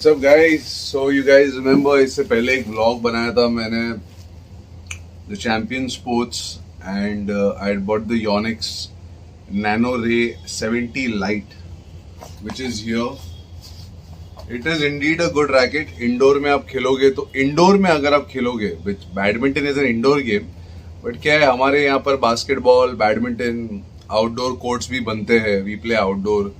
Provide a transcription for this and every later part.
What's up guys? So you guys remember इससे पहले एक vlog बनाया था मैंने the champion sports and I had bought the Yonex Nano Ray 70 Lite which is here. It is indeed a good racket. Indoor में आप खेलोगे तो indoor में अगर आप खेलोगे which badminton is an indoor game but क्या है हमारे यहाँ पर basketball, badminton, outdoor courts भी बनते हैं. We play outdoor.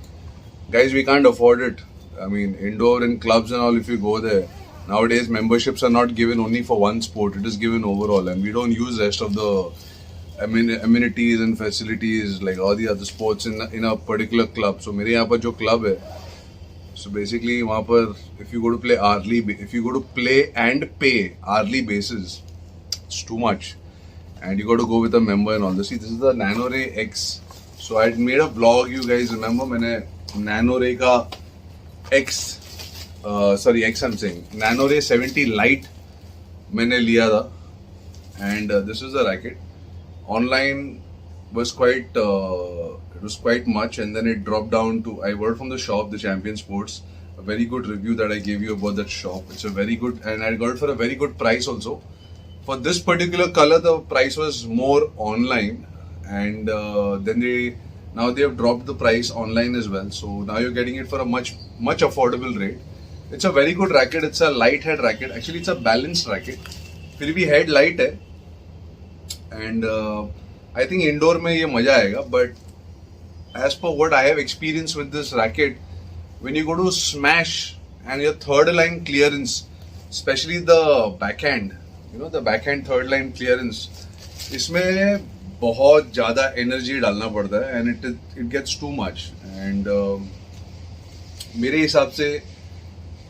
Guys, we can't afford it. I mean, indoor in clubs and all, if you go there, nowadays memberships are not given only for one sport, it is given overall, and we don't use rest of the amenities and facilities like all the other sports in a particular club. So, मेरे यहाँ पर जो club है, so basically वहाँ पर if you go to play hourly, if you go to play and pay hourly basis, it's too much, and you got to go with a member and all this. See, this is the Nano Ray X. So I had made a vlog, you guys remember, मैंने Nano Ray का X I'm saying Nano Ray 70 Lite मैंने लिया था and this is the racket. Online was it was quite much and then it dropped down to, I bought from the shop, the Champion Sports, a very good review that I gave you about that shop. It's a very good, and I got it for a very good price also. For this particular color the price was more online and then now they have dropped the price online as well. So now you're getting it for a much affordable rate. It's a very good racket. It's a light head racket. Actually, it's a balanced racket. फिर भी head light है. And I think indoor में ये मजा आएगा. But as per what I have experienced with this racket, when you go to smash and your third line clearance, especially the backhand, the backhand third line clearance, इसमें बहुत ज़्यादा energy डालना पड़ता है and it gets too much and मेरे हिसाब से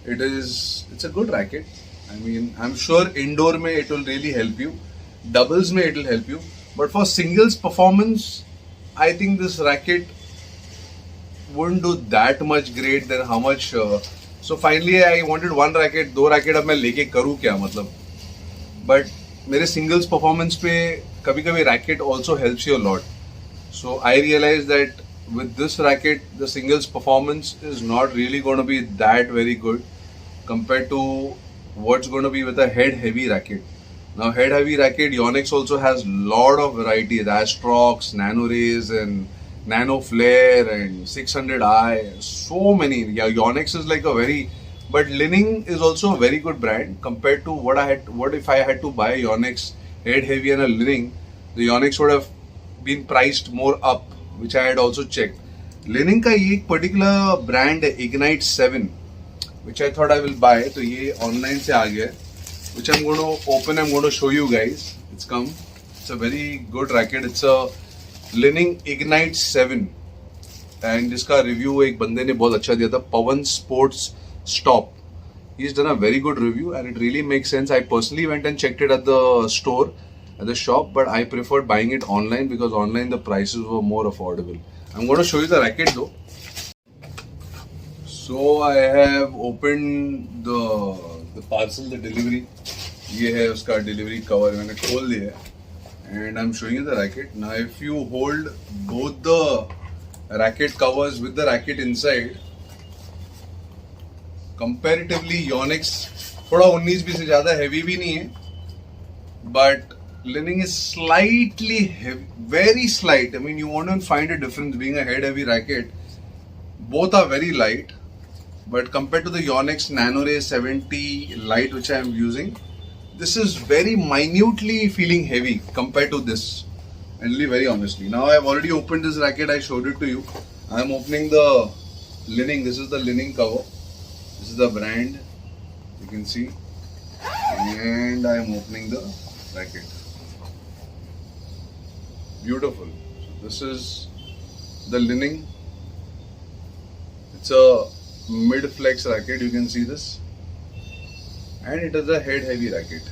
it's a good racket. I mean I am sure indoor में it will really help you, doubles में it will help you, but for singles performance I think this racket wouldn't do that much great then how much. So finally I wanted one racket. दो racket अब मैं लेके करूँ क्या मतलब, but मेरे singles performance पे कभी कभी racket also helps you a lot. So I realise that with this racket the singles performance is not really going to be that very good compared to what's going to be with a head heavy racket. Now head heavy racket, Yonex also has lot of varieties, Astrox, Nano Rays and Nano Flare and 600i, so many. Yeah, Yonex is like a very, but Lining is also a very good brand compared to what if I had to buy Yonex head heavy and a Lining, the Yonex would have been priced more up, which I had also checked. Lining का ये एक particular brand है, Ignite 7, which I thought I will buy. तो ये online से आ गया है, which I'm going to open. I'm going to show you guys. It's come. It's a very good racket. It's a Lining Ignite 7 and इसका review एक बंदे ने बहुत अच्छा दिया था, Pavan sports stop. He's done a very good review and it really makes sense. I personally went and checked it at the store, at the shop, but I preferred buying it online because online the prices were more affordable. I'm going to show you the racket though. So I have opened the parcel, the delivery. ये है उसका delivery cover, मैंने खोल दिया है and I'm showing you the racket. Now if you hold both the racket covers with the racket inside, comparatively Yonex थोड़ा 19-20 से ज़्यादा heavy भी नहीं है, but Lining is slightly heavy, very slight. I mean you won't find a difference being a head heavy racket. Both are very light. But compared to the Yonex Nano Ray 70 Lite which I am using, this is very minutely feeling heavy compared to this. And really very honestly. Now I have already opened this racket, I showed it to you. I am opening the Lining. This is the Lining cover. This is the brand. You can see. And I am opening the racket. Beautiful. So this is the Lining. It's a mid flex racket, you can see this, and it is a head heavy racket.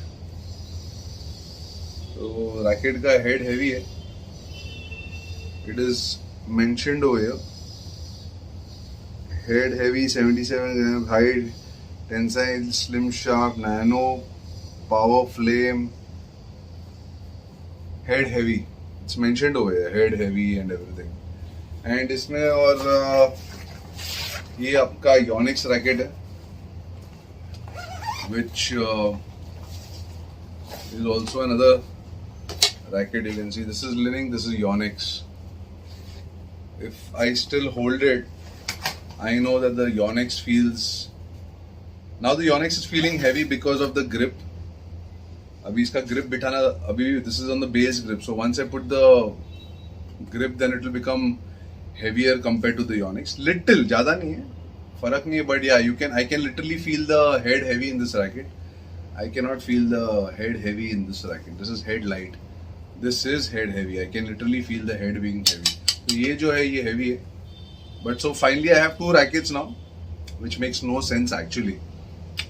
So racket का head heavy है. It is mentioned over here, head heavy, 77 grams, height, tensile, slim shaft, nano, power flame, head heavy. It's mentioned over here, head heavy and everything. And इसमें और ये आपका Yonex racket है, which is also another racket. You can see this is Linning, this is Yonex. If I still hold it, I know that the Yonex feels. Now the Yonex is feeling heavy because of the grip. अभी इसका grip बिठाना अभी this is on the base grip. So once I put the grip, then it will become heavier compared to the Yonex. Little, ज़्यादा नहीं है, फर्क नहीं है. But yeah, I can literally feel the head heavy in this racket. I cannot feel the head heavy in this racket. This is head light. This is head heavy. I can literally feel the head being heavy. So ये जो है ये heavy है. But so finally I have two rackets now, which makes no sense actually.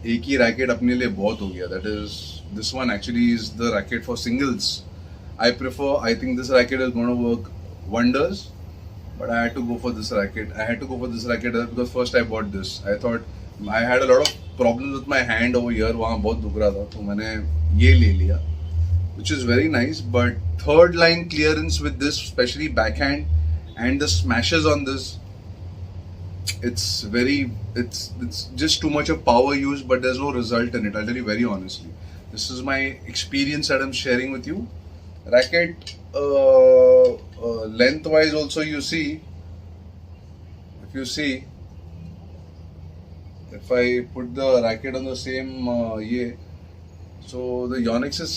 एक ही racket अपने लिए बहुत हो गया. That is, this one actually is the racket for singles. I think this racket is going to work wonders. But I had to go for this racket. Because first I bought this. I thought I had a lot of problems with my hand over here. वहाँ बहुत दुख रहा था, तो मैंने ये ले लिया, which is very nice. But third line clearance with this, especially backhand, and the smashes on this, it's just too much of power used, but there's no result in it. I'll tell you very honestly. This is my experience that I'm sharing with you. Racket lengthwise also, you see, if I put the racket on the same so the Yonex is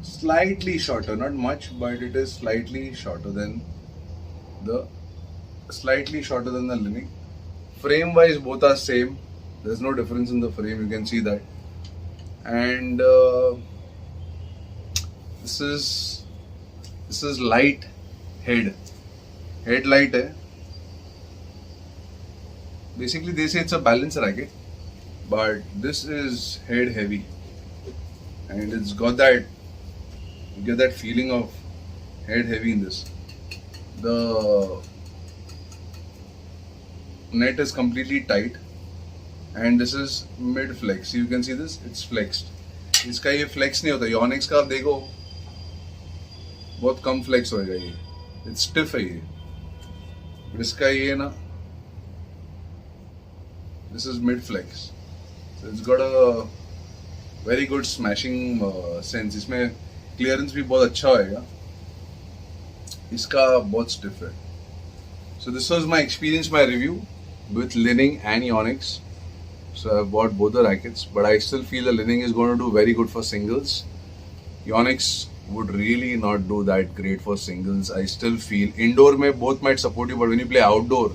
slightly shorter, not much, but it is slightly shorter than the Linning. Frame wise, both are same. There's no difference in the frame, you can see that. And this is light head light hai. Basically they say it's a balance racket, but this is head heavy, and it's got that, you get that feeling of head heavy in this. The net is completely tight, and this is mid flex. You can see this, it's flexed. इसका ये flex नहीं होता. Yonex का आप देखो बहुत कम flex होएगा ये. It's stiff है ये. but इसका ये ना, this is mid flex, so it's got a very good smashing sense. इसमें clearance भी बहुत अच्छा होएगा. इसका बहुत stiff है. So this was my experience, my review with Linning and Yonex. So I've bought both the rackets, but I still feel the Linning is going to do very good for singles. Yonex would really not do that great for singles. I still feel indoor mein both might support you, but when you play outdoor,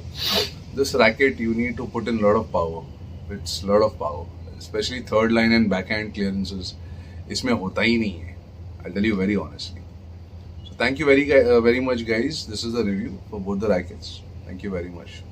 this racket you need to put in a lot of power. It's a lot of power, especially third line and backhand clearances. इसमें होता ही नहीं है. I'll tell you very honestly. So thank you very much, guys. This is the review for both the rackets. Thank you very much.